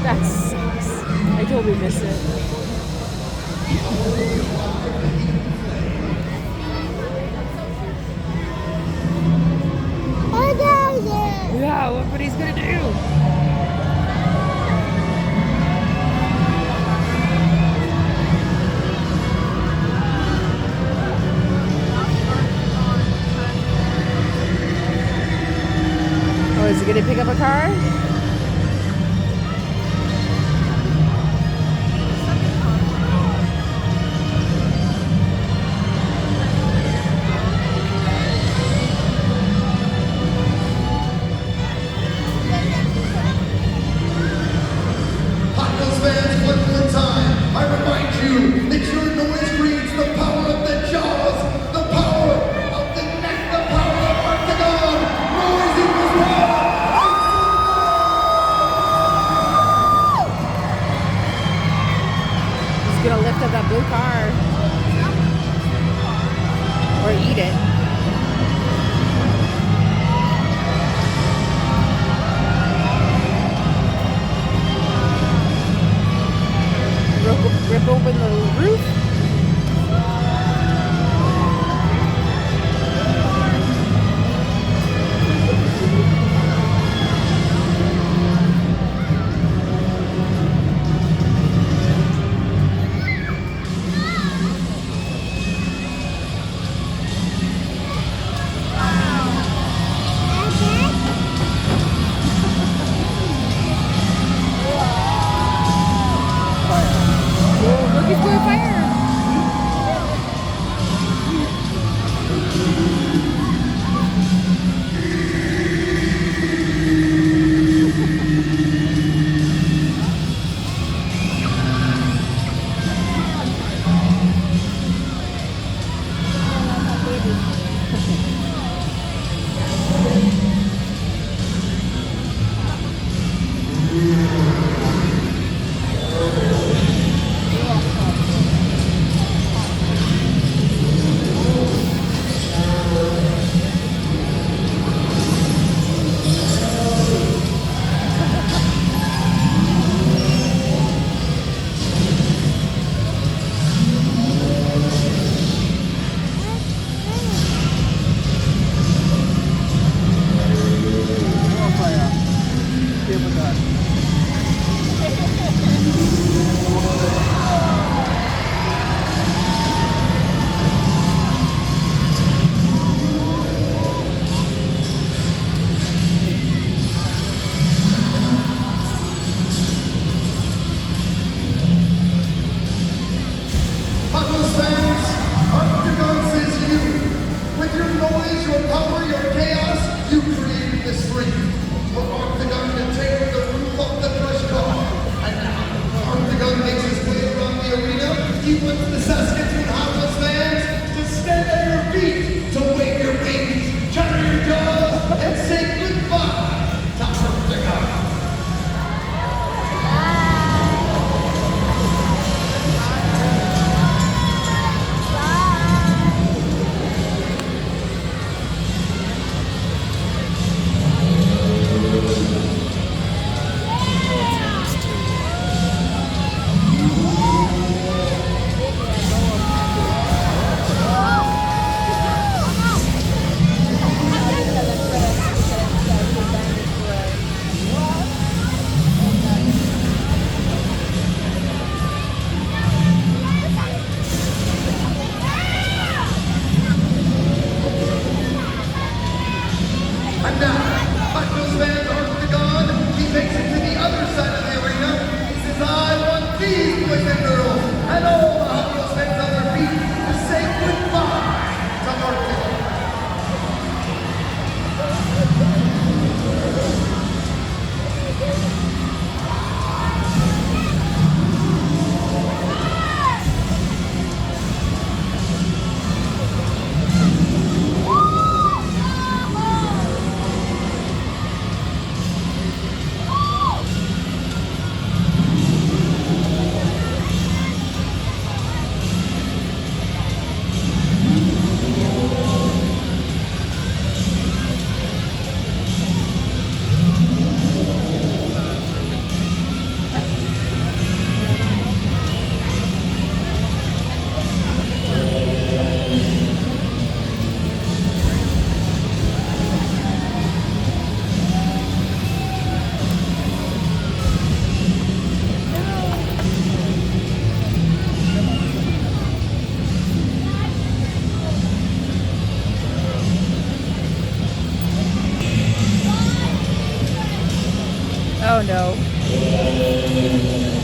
That sucks. I totally missed it. Yeah, what he's gonna do? Oh, is he gonna pick up a car? Hot Wheels fans, one more time, I remind you that your noise breeds the power of the jaws, the power of the neck, the power of Octagon. Noise equals power. He's gonna lift up that blue car. Or eat it. Rip open the roof. Whoa, look, it's going fire. Hot Wheels fans, Octagon says you. With your noise, your power, your chaos, you created this ring. For Octagon to tear the roof off Oh no.